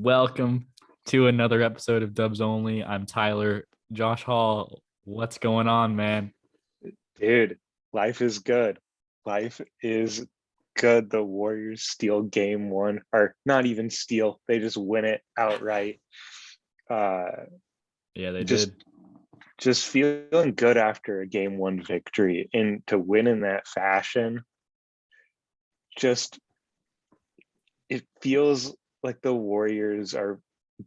Welcome to another episode of Dubs Only. I'm Tyler. Josh Hall, what's going on, man? Dude, life is good. Life is good. The Warriors steal game one, or not even steal. They just win it outright. Uh, Yeah, they just did. just feeling good after a game one victory, and to win in that fashion, just it feels like the Warriors are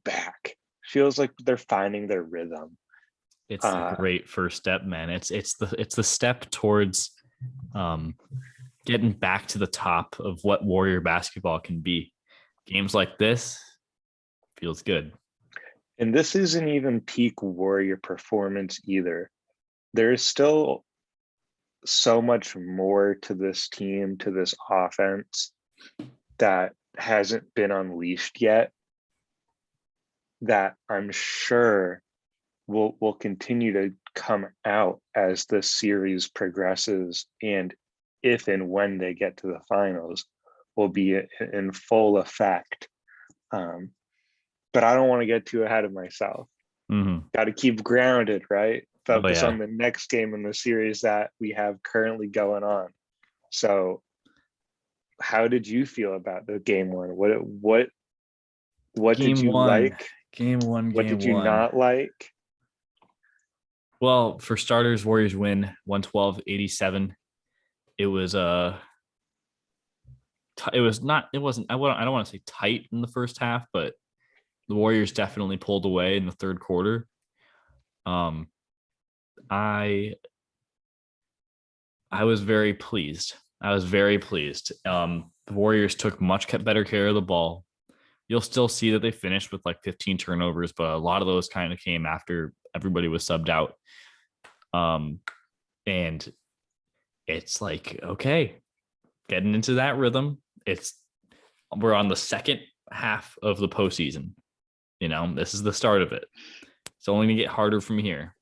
back. Feels like they're finding their rhythm. It's a Uh, great first step, man. It's the step towards um getting back to the top of what Warrior basketball can be. Games like this feels good. and this isn't even peak Warrior performance either. There's still so much more to this team, to this offense that hasn't been unleashed yet that I'm sure will continue to come out as the series progresses, and if and when they get to the finals will be in full effect. But I don't want to get too ahead of myself. Mm-hmm. Got to keep grounded, right? Oh Focus yeah, on the next game in the series that we have currently going on. So how did you feel about the game one? What did game you one, like? game one, What game did you one. not like? Well, for starters, Warriors win 112-87. It was it was not it wasn't I don't want to say tight in the first half, but the Warriors definitely pulled away in the third quarter. Um, I I was very pleased. I was very pleased. The Warriors took much better care of the ball. You'll still see that they finished with like 15 turnovers, but a lot of those kind of came after everybody was subbed out. Um, and it's like, okay, getting into that rhythm. We're on the second half of the postseason. This is the start of it. It's only going to get harder from here.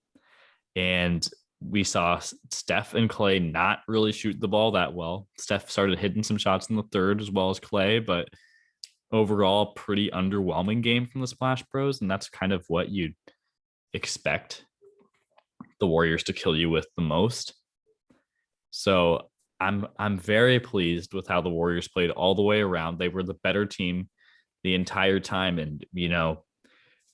And we saw Steph and Clay not really shoot the ball that well. Steph started hitting some shots in the third as well as Clay, but overall, pretty underwhelming game from the Splash Bros. And that's kind of what you'd expect the Warriors to kill you with the most. So I'm very pleased with how the Warriors played all the way around. They were the better team the entire time. And,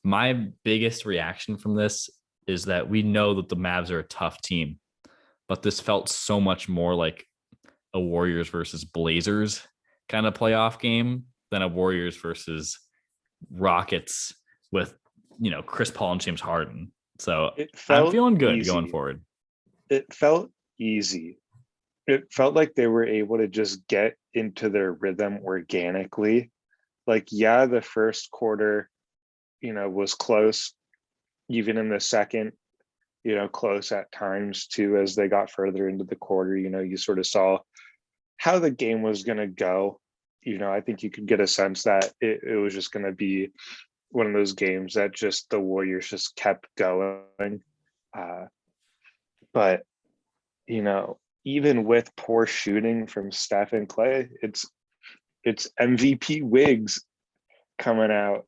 my biggest reaction from this is that we know that the Mavs are a tough team, but this felt so much more like a Warriors versus Blazers kind of playoff game than a Warriors versus Rockets with, Chris Paul and James Harden. So It I'm felt feeling good going easy. forward. It felt easy. It felt like they were able to just get into their rhythm organically. Like, yeah, the first quarter, was close. Even in the second, close at times too, as they got further into the quarter, you sort of saw how the game was going to go. I think you could get a sense that it was just going to be one of those games that just the Warriors just kept going. Uh, but, even with poor shooting from Steph and Clay, it's MVPWiggs coming out.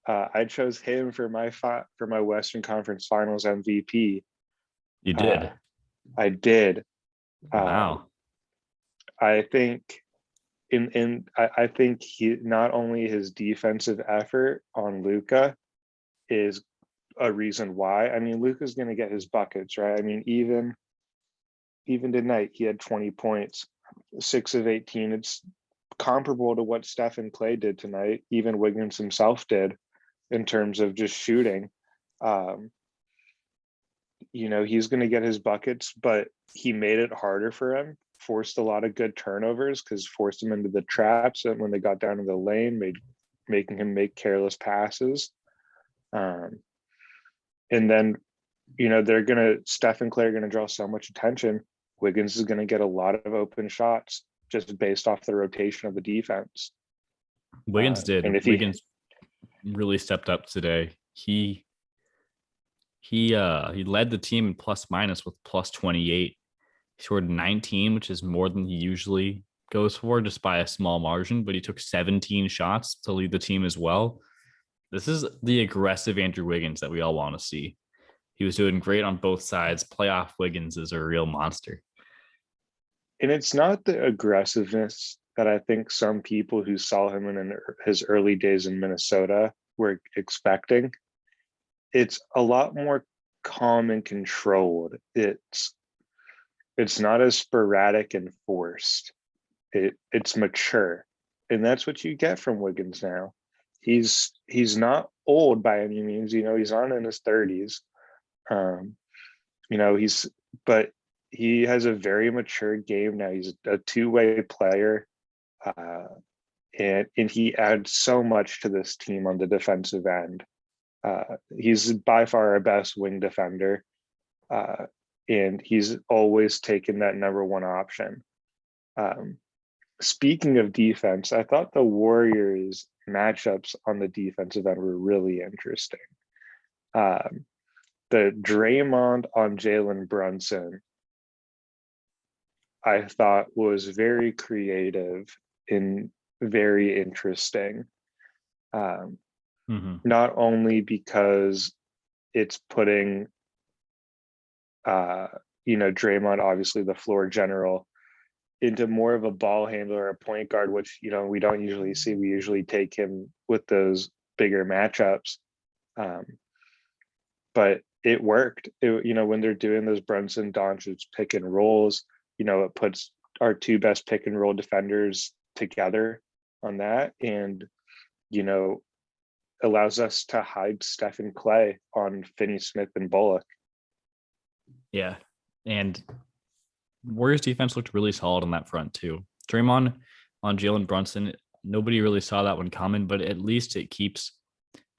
I chose him for my Western Conference Finals MVP. You Uh, did. I did. Um, Wow. I think I think he, not only his defensive effort on Luka is a reason why. I mean, Luka's going to get his buckets, right? I mean, even tonight he had 20 points, 6 of 18. It's comparable to what Stephen Clay did tonight. Even Wiggins himself did in terms of just shooting. Um, he's going to get his buckets, but he made it harder for him, forced a lot of good turnovers because forced him into the traps. And when they got down to the lane, making him make careless passes. Um, and then, Steph and Clay are going to draw so much attention. Wiggins is going to get a lot of open shots just based off the rotation of the defense. Wiggins And did. if he, Wiggins really stepped up today. He led the team in plus minus with plus 28. He scored 19, which is more than he usually goes for, just by a small margin, but he took 17 shots to lead the team as well. This is the aggressive Andrew Wiggins that we all want to see. He was doing great on both sides. Playoff Wiggins is a real monster. And it's not the aggressiveness that I think some people who saw him in his early days in Minnesota were expecting. It's a lot more calm and controlled. It's not as sporadic and forced. It's mature. And that's what you get from Wiggins now. He's not old by any means, he's not in his 30s. But he has a very mature game now. He's a two-way player. And he adds so much to this team on the defensive end. He's by far our best wing defender. And he's always taken that number one option. Speaking of defense, I thought the Warriors matchups on the defensive end were really interesting. The Draymond on Jalen Brunson, I thought was very creative and very interesting. Not only because it's putting, Draymond, obviously the floor general, into more of a ball handler, a point guard, which, we don't usually see. We usually take him with those bigger matchups. But it worked. When they're doing those Brunson Doncic pick and rolls, it puts our two best pick and roll defenders together on that, and allows us to hide Steph and Clay on Finney-Smith and Bullock. Yeah, and Warriors defense looked really solid on that front too. Draymond on Jalen Brunson, nobody really saw that one coming, but at least it keeps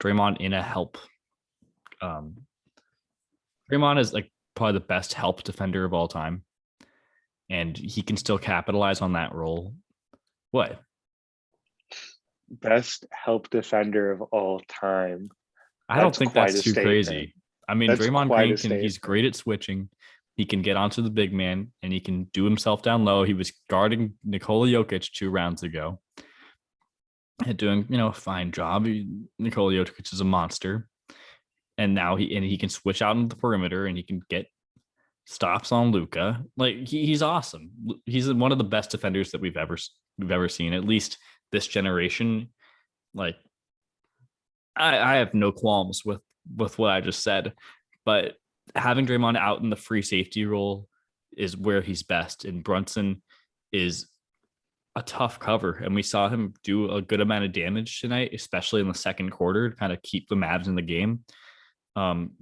Draymond in a help. Draymond is like probably the best help defender of all time, and he can still capitalize on that role. What? Best help defender of all time. I don't think that's too crazy. I mean, Draymond Green he's great at switching. He can get onto the big man and he can do himself down low. He was guarding Nikola Jokic 2 rounds ago and doing, a fine job. Nikola Jokic is a monster. And now he can switch out into the perimeter and he can get stops on Luka. Like he's awesome. He's one of the best defenders that we've ever seen, at least this generation. Like I have no qualms with what I just said, but having Draymond out in the free safety role is where he's best. And Brunson is a tough cover. And we saw him do a good amount of damage tonight, especially in the second quarter, to kind of keep the Mavs in the game.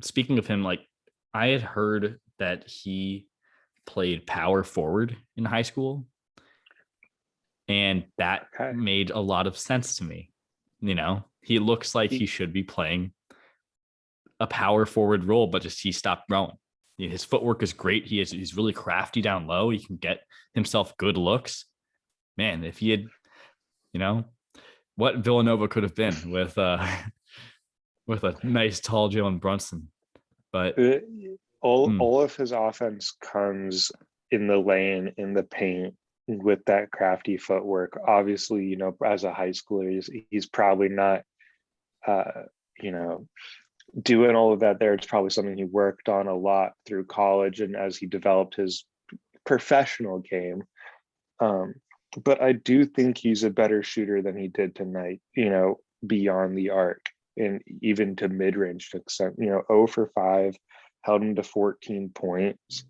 Speaking of him, like I had heard that he played power forward in high school. And that made a lot of sense to me. He looks like he should be playing a power forward role, but just he stopped growing. His footwork is great. He's really crafty down low. He can get himself good looks. Man, if he had, what Villanova could have been with with a nice tall Jalen Brunson. But all of his offense comes in the lane, in the paint, with that crafty footwork. Obviously, as a high schooler, he's probably not doing all of that there. It's probably something he worked on a lot through college and as he developed his professional game. But I do think he's a better shooter than he did tonight, beyond the arc and even to mid-range to extent, 0 for 5, held him to 14 points.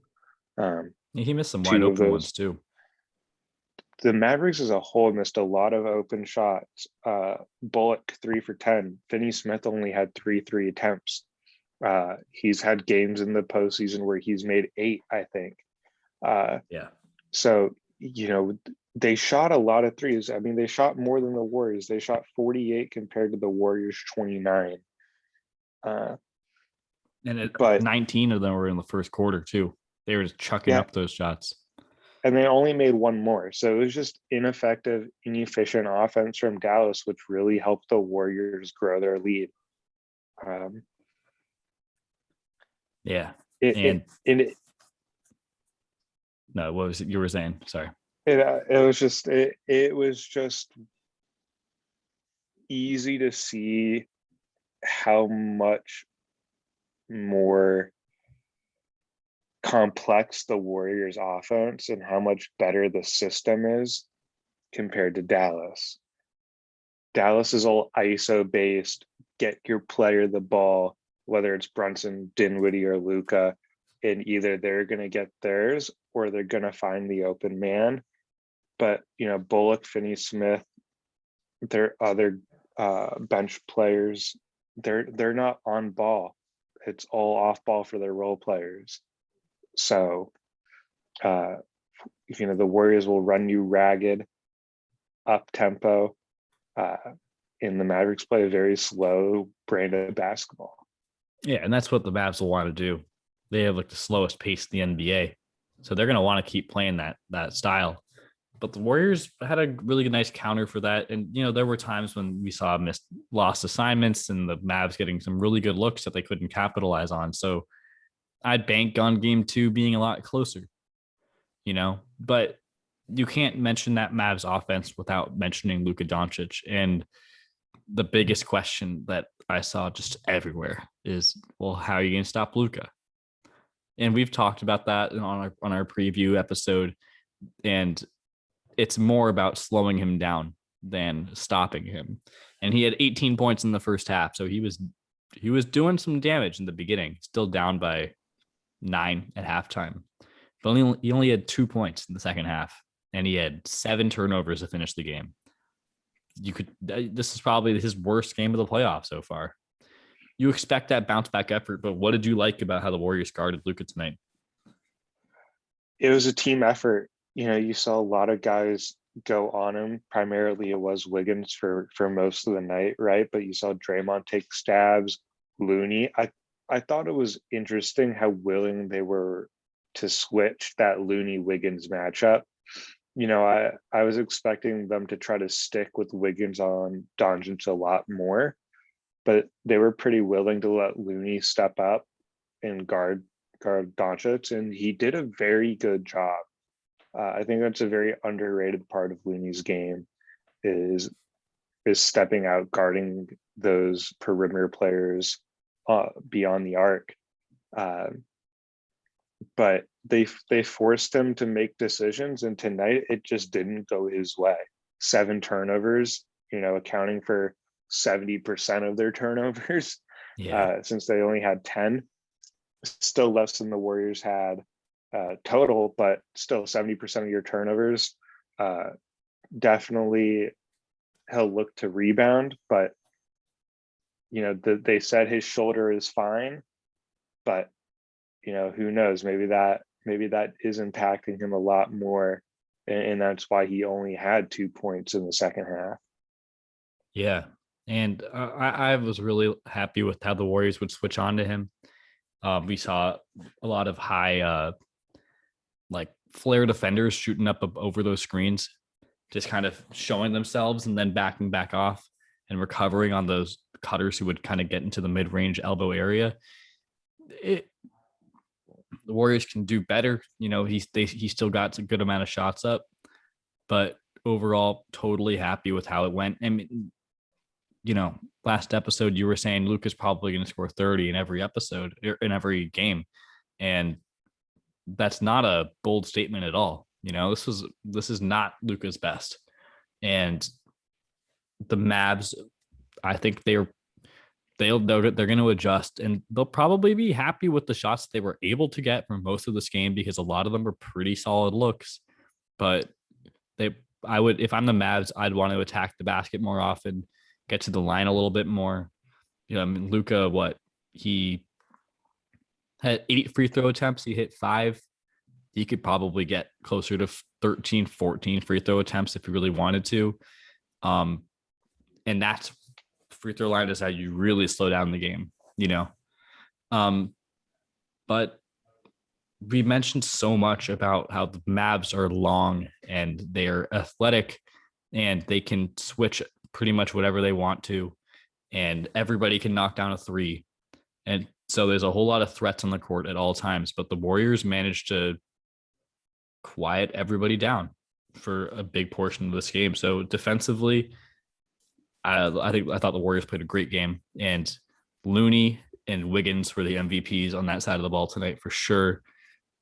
He missed some wide open ones too. The Mavericks as a whole missed a lot of open shots. Bullock 3 for 10. Finney-Smith only had 3 attempts. He's had games in the postseason where he's made 8, I think. So, they shot a lot of threes. I mean, they shot more than the Warriors. They shot 48 compared to the Warriors 29. But 19 of them were in the first quarter too. They were just chucking up those shots. And they only made one more. So it was just ineffective, inefficient offense from Dallas, which really helped the Warriors grow their lead. No, what was it you were saying? Sorry. It was just easy to see how much more complex the Warriors offense and how much better the system is compared to Dallas. Dallas is all ISO based, get your player the ball, whether it's Brunson, Dinwiddie, or Luka, and either they're going to get theirs or they're going to find the open man. But, Bullock, Finney-Smith, their other bench players, they're not on ball. It's all off ball for their role players. So, the Warriors will run you ragged, up tempo, and the Mavericks play a very slow brand of basketball. Yeah, and that's what the Mavs will want to do. They have like the slowest pace in the NBA, so they're going to want to keep playing that style. But the Warriors had a really nice counter for that, and there were times when we saw lost assignments and the Mavs getting some really good looks that they couldn't capitalize on. So I'd bank on game 2 being a lot closer, but you can't mention that Mavs offense without mentioning Luka Doncic. And the biggest question that I saw just everywhere is, well, how are you going to stop Luka? And we've talked about that on our preview episode, and it's more about slowing him down than stopping him. And he had 18 points in the first half, so he was doing some damage in the beginning, still down by 9 at halftime. But he only had 2 points in the second half, and he had 7 turnovers to finish the game. This is probably his worst game of the playoffs so far. You expect that bounce back effort, but what did you like about how the Warriors guarded Luka tonight? It was a team effort. You saw a lot of guys go on him. Primarily it was Wiggins for most of the night, right? But you saw Draymond take stabs, Looney. I thought it was interesting how willing they were to switch that Looney-Wiggins matchup. I was expecting them to try to stick with Wiggins on Doncic a lot more, but they were pretty willing to let Looney step up and guard Doncic, and he did a very good job. I think that's a very underrated part of Looney's game is stepping out, guarding those perimeter players beyond the arc. But they forced him to make decisions, and tonight it just didn't go his way. 7 turnovers, accounting for 70% of their turnovers. Yeah. Since they only had 10, still less than the Warriors had total, but still 70% of your turnovers. Definitely he'll look to rebound, but they said his shoulder is fine, but who knows? Maybe that is impacting him a lot more, and that's why he only had 2 points in the second half. Yeah, and I was really happy with how the Warriors would switch on to him. We saw a lot of high, flare defenders shooting up over those screens, just kind of showing themselves and then backing back off and recovering on those cutters who would kind of get into the mid-range elbow area. The Warriors can do better. He still got a good amount of shots up, but overall, totally happy with how it went. I mean, last episode you were saying Luka's probably going to score 30 in every episode, in every game, and that's not a bold statement at all. This is not Luka's best, and the Mavs, I think they're going to adjust, and they'll probably be happy with the shots they were able to get from most of this game because a lot of them were pretty solid looks. But I would, if I'm the Mavs, I'd want to attack the basket more often, get to the line a little bit more. Luka, he had 8 free throw attempts. He hit 5. He could probably get closer to 13, 14 free throw attempts if he really wanted to. And that's free throw line is how you really slow down the game, but we mentioned so much about how the Mavs are long and they're athletic and they can switch pretty much whatever they want to, and everybody can knock down a 3. And so there's a whole lot of threats on the court at all times, but the Warriors managed to quiet everybody down for a big portion of this game. So defensively, I thought the Warriors played a great game, and Looney and Wiggins were the MVPs on that side of the ball tonight for sure.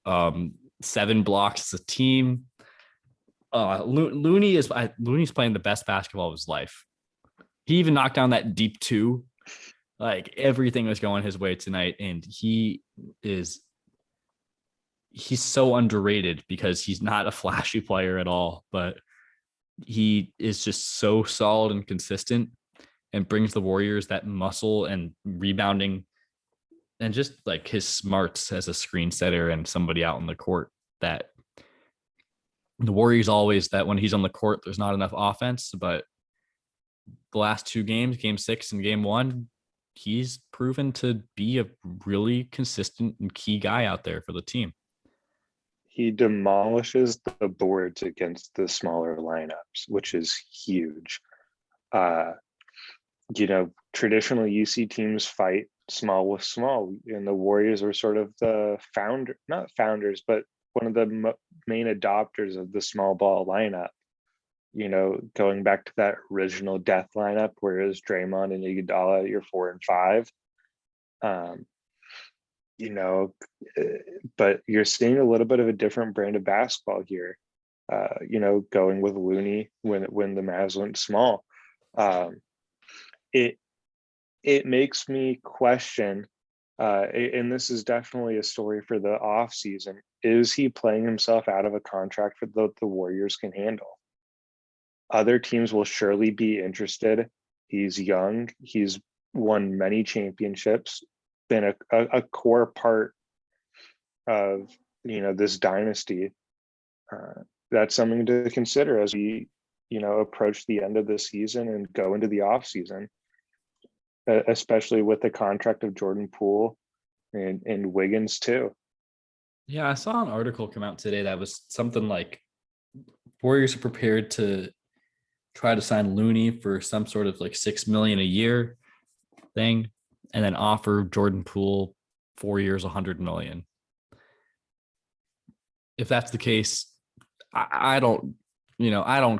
7 blocks as a team. Looney's playing the best basketball of his life. He even knocked down that deep 2. Like everything was going his way tonight, and he's so underrated because he's not a flashy player at all, but he is just so solid and consistent and brings the Warriors that muscle and rebounding and just like his smarts as a screen setter and somebody out on the court that the Warriors always that when he's on the court, there's not enough offense, but the last 2 games, game 6 and game 1, he's proven to be a really consistent and key guy out there for the team. He demolishes the boards against the smaller lineups, which is huge. Traditionally you see teams fight small with small, and the Warriors are sort of the not founders, but one of the main adopters of the small ball lineup. Going back to that original death lineup where it was Draymond and Iguodala at your 4 and 5. But you're seeing a little bit of a different brand of basketball here. Going with Looney when the Mavs went small. It makes me question, and this is definitely a story for the off season. Is he playing himself out of a contract for the Warriors can handle? Other teams will surely be interested. He's young. He's won many championships, been a core part of this dynasty. That's something to consider as we approach the end of the season and go into the off season, especially with the contract of Jordan Poole and Wiggins too. Yeah, I saw an article come out today that was something like Warriors are prepared to try to sign Looney for some sort of like $6 million a year thing, and then offer Jordan Poole 4 years, $100 million. If that's the case, I don't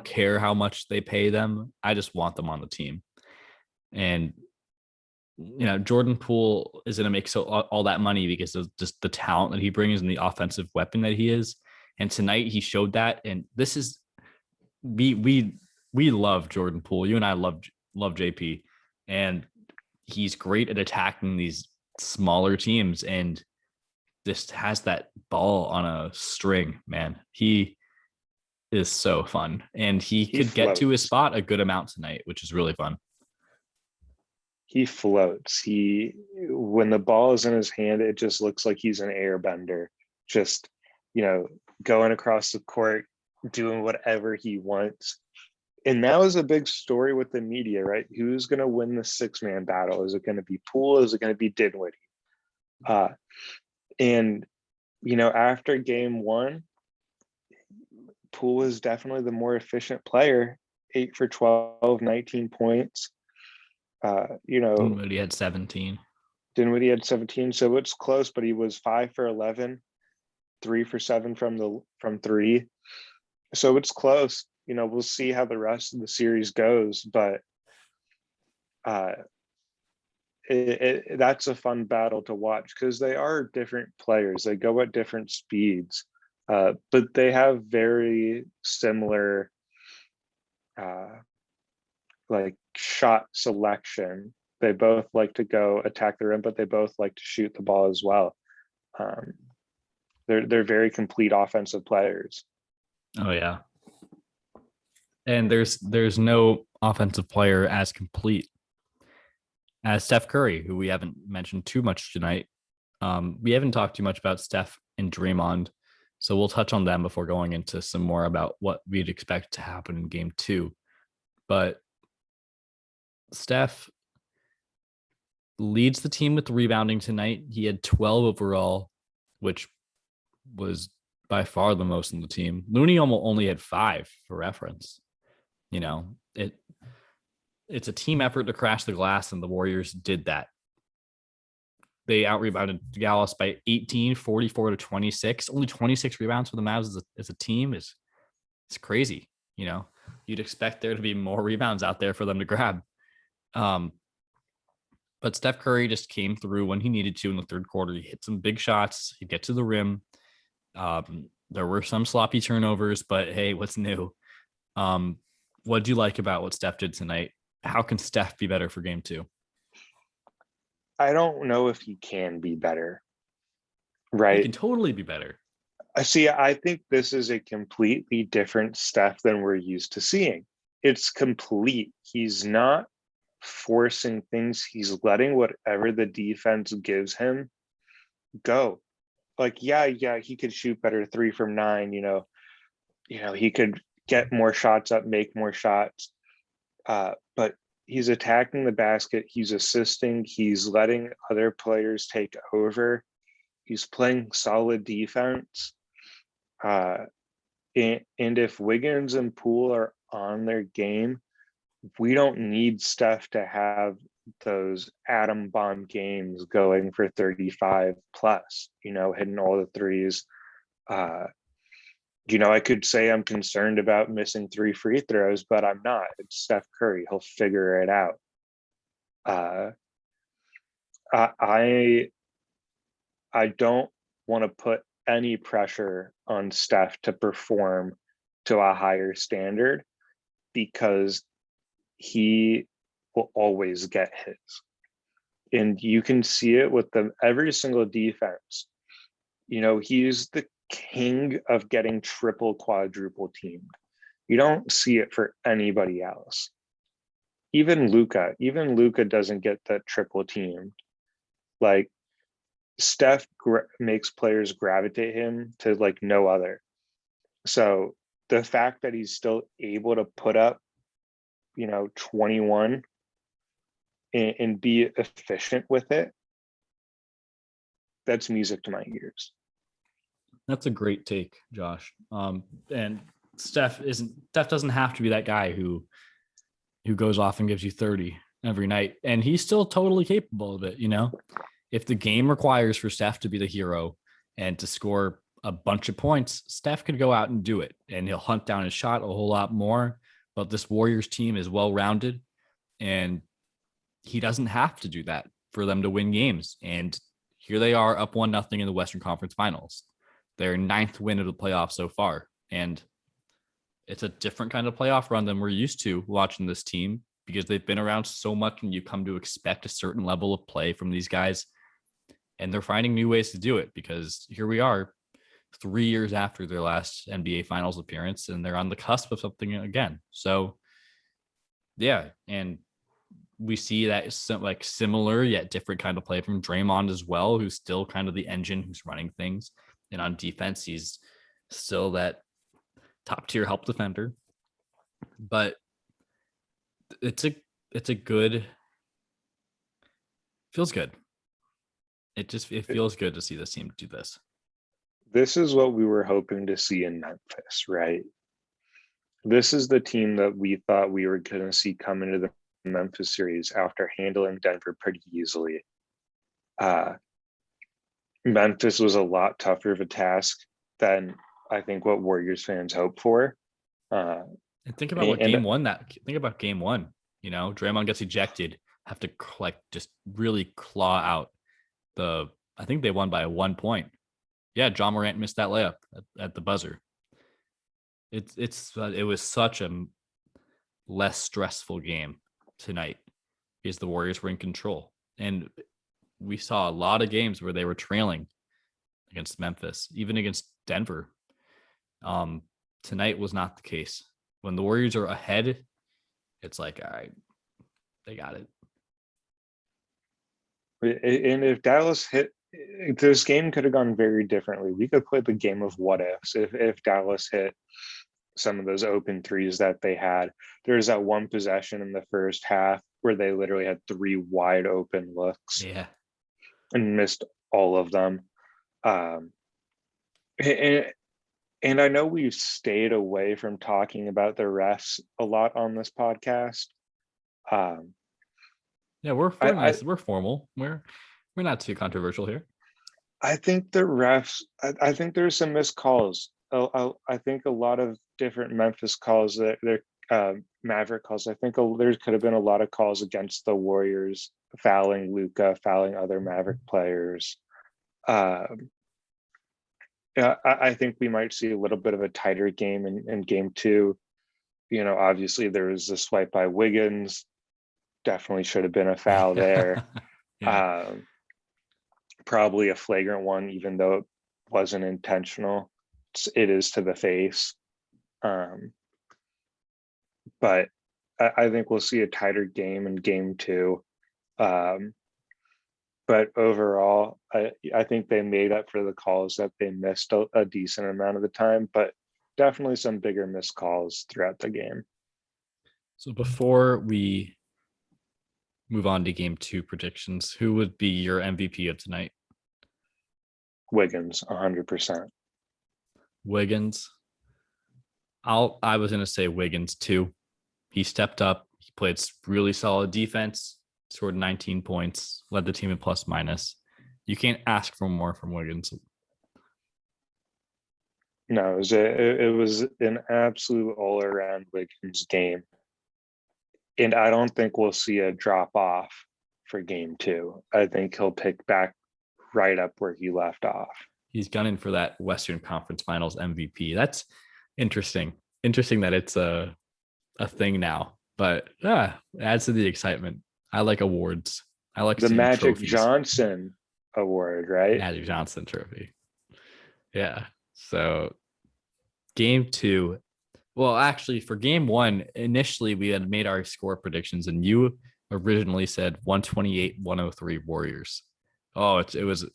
care how much they pay them. I just want them on the team. And Jordan Poole is going to make all that money because of just the talent that he brings and the offensive weapon that he is. And tonight he showed that. And this is we love Jordan Poole. You and I love JP, and he's great at attacking these smaller teams and just has that ball on a string, man. He is so fun, and he could get to his spot a good amount tonight, which is really fun. He floats. When the ball is in his hand, it just looks like he's an airbender, just going across the court, doing whatever he wants. And that was a big story with the media, right? Who's going to win the 6-man battle? Is it going to be Poole? Is it going to be Dinwiddie? And after game 1, Poole is definitely the more efficient player. 8 for 12, 19 points. Dinwiddie had 17. Dinwiddie had 17, so it's close, but he was 5 for 11, 3 for 7 from 3. So it's close. We'll see how the rest of the series goes, but that's a fun battle to watch because they are different players. They go at different speeds, but they have very similar like shot selection. They both like to go attack the rim, but they both like to shoot the ball as well. They're very complete offensive players. Oh yeah. And there's no offensive player as complete as Steph Curry, who we haven't mentioned too much tonight. We haven't talked too much about Steph and Draymond, so we'll touch on them before going into some more about what we'd expect to happen in game 2. But Steph leads the team with rebounding tonight. He had 12 overall, which was by far the most in the team. Looney only had 5 for reference. It's a team effort to crash the glass, and the Warriors did that. They out-rebounded Dallas by 18, 44 to 26. Only 26 rebounds for the Mavs as a team is crazy. You'd expect there to be more rebounds out there for them to grab. But Steph Curry just came through when he needed to in the third quarter. He hit some big shots. He'd get to the rim. There were some sloppy turnovers, but hey, what's new? What do you like about what Steph did tonight? How can Steph be better for game 2? I don't know if he can be better, He right? can totally be better. I see. I think this is a completely different Steph than we're used to seeing. It's complete. He's not forcing things. He's letting whatever the defense gives him go. Like, yeah, he could shoot better 3 from 9. He could get more shots up, make more shots. But he's attacking the basket. He's assisting. He's letting other players take over. He's playing solid defense. And if Wiggins and Poole are on their game, we don't need Steph to have those atom bomb games going for 35 plus, hitting all the threes. I could say I'm concerned about missing 3 free throws, but I'm not. It's Steph Curry. He'll figure it out. I don't want to put any pressure on Steph to perform to a higher standard because he will always get his. And you can see it with every single defense. He's the king of getting triple, quadruple teamed. You don't see it for anybody else. Even Luka doesn't get that triple teamed. Like, Steph makes players gravitate him to like no other. So the fact that he's still able to put up, 21 and be efficient with it, that's music to my ears. That's a great take, Josh. And Steph doesn't have to be that guy who goes off and gives you 30 every night. And he's still totally capable of it, If the game requires for Steph to be the hero and to score a bunch of points, Steph could go out and do it. And he'll hunt down his shot a whole lot more. But this Warriors team is well-rounded, and he doesn't have to do that for them to win games. And here they are up 1-0 in the Western Conference Finals. Their 9th win of the playoffs so far. And it's a different kind of playoff run than we're used to watching this team because they've been around so much and you come to expect a certain level of play from these guys. And they're finding new ways to do it because here we are 3 years after their last NBA Finals appearance, and they're on the cusp of something again. So, yeah, and we see that like similar yet different kind of play from Draymond as well, who's still kind of the engine who's running things. And on defense, he's still that top tier help defender. But it's a good, feels good. It feels good to see this team do this. This is what we were hoping to see in Memphis, right? This is the team that we thought we were going to see come into the Memphis series after handling Denver pretty easily. Memphis was a lot tougher of a task than I think what Warriors fans hope for. And think about game one. Draymond gets ejected, have to just really claw out I think they won by 1 point. Yeah, John Morant missed that layup at the buzzer. It was such a less stressful game tonight because the Warriors were in control. And we saw a lot of games where they were trailing against Memphis, even against Denver. Tonight was not the case. When the Warriors are ahead, it's like, all right, they got it. And if Dallas hit, this game could have gone very differently. We could play the game of what ifs if Dallas hit some of those open threes that they had. There's that one possession in the first half where they literally had 3 wide open looks. Yeah. And missed all of them. And I know we've stayed away from talking about the refs a lot on this podcast. Yeah, we're nice. We're formal. We're not too controversial here. I think the refs. I think there's some missed calls. I think a lot of different Memphis calls that they're Maverick calls. I think there could have been a lot of calls against the Warriors, fouling Luka, fouling other Maverick players. Yeah, I think we might see a little bit of a tighter game in game two. Obviously there was a swipe by Wiggins. Definitely should have been a foul there. Yeah. Probably a flagrant one, even though it wasn't intentional. It is to the face. But I think we'll see a tighter game in game two. But overall, I think they made up for the calls that they missed a decent amount of the time, but definitely some bigger missed calls throughout the game. So before we move on to game two predictions, who would be your MVP of tonight? Wiggins, 100%. Wiggins. I was going to say Wiggins too. He stepped up. He played really solid defense, scored 19 points, led the team in plus minus. You can't ask for more from Wiggins. No, it was an absolute all around Wiggins game. And I don't think we'll see a drop off for game two. I think he'll pick back right up where he left off. He's gunning for that Western Conference Finals MVP. That's interesting. Interesting that it's a thing now, but it adds to the excitement. I like awards. I like the seeing Magic trophies. Johnson Award, right? Magic Johnson trophy. Yeah. So game two. Well, actually, for game one, initially we had made our score predictions, and you originally said 128-103 Warriors. Oh, it was.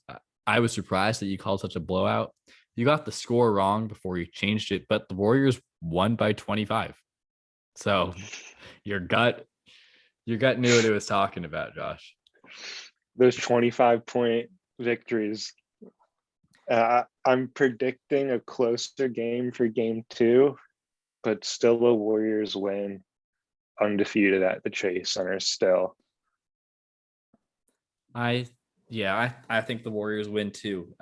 I was surprised that you called such a blowout. You got the score wrong before you changed it, but the Warriors won by 25. So your gut knew what it was talking about, Josh. Those 25-point victories. I'm predicting a closer game for game two, but still a Warriors win, undefeated at the Chase Center still. I think the Warriors win too.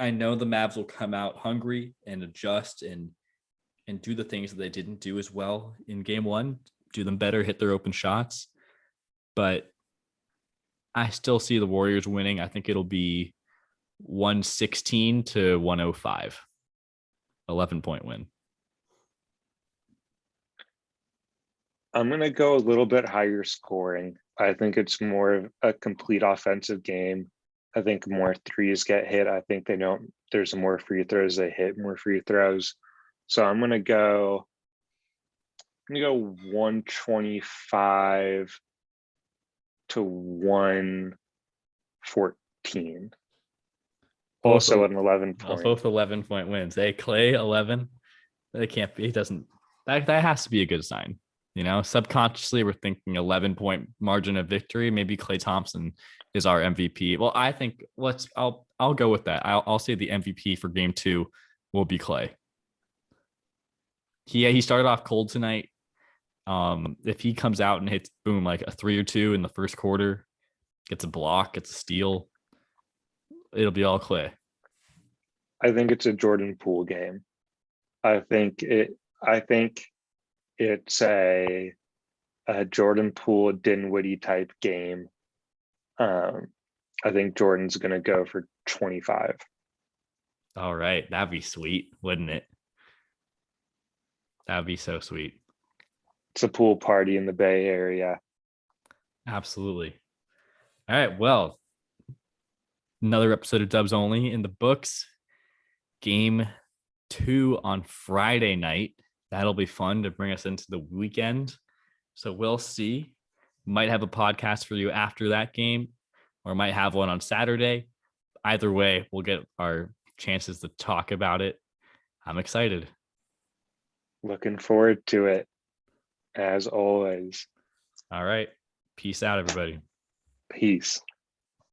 I know the Mavs will come out hungry and adjust and do the things that they didn't do as well in game one, do them better, hit their open shots. But I still see the Warriors winning. I think it'll be 116-105. 11-point win. I'm going to go a little bit higher scoring. I think it's more of a complete offensive game. I think more threes get hit. I think there's more free throws they hit, more free throws. So I'm going to go 125 to 114. Also an 11 point. Both 11-point wins. Hey, Clay 11. That can't be. It doesn't. That has to be a good sign. Subconsciously we're thinking 11-point margin of victory. Maybe Klay Thompson is our MVP. Well, I think I'll go with that. I'll say the MVP for game two will be Klay. He started off cold tonight. If he comes out and hits boom like a 3 or 2 in the first quarter, gets a block, gets a steal, it'll be all Klay. I think it's a Jordan Poole game. I think it's a Jordan Poole, Dinwiddie type game. I think Jordan's going to go for 25. All right. That'd be sweet, wouldn't it? That'd be so sweet. It's a pool party in the Bay Area. Absolutely. All right. Well, another episode of Dubs Only in the books. Game 2 on Friday night. That'll be fun to bring us into the weekend. So we'll see. Might have a podcast for you after that game, or might have one on Saturday. Either way, we'll get our chances to talk about it. I'm excited. Looking forward to it, as always. All right. Peace out, everybody. Peace.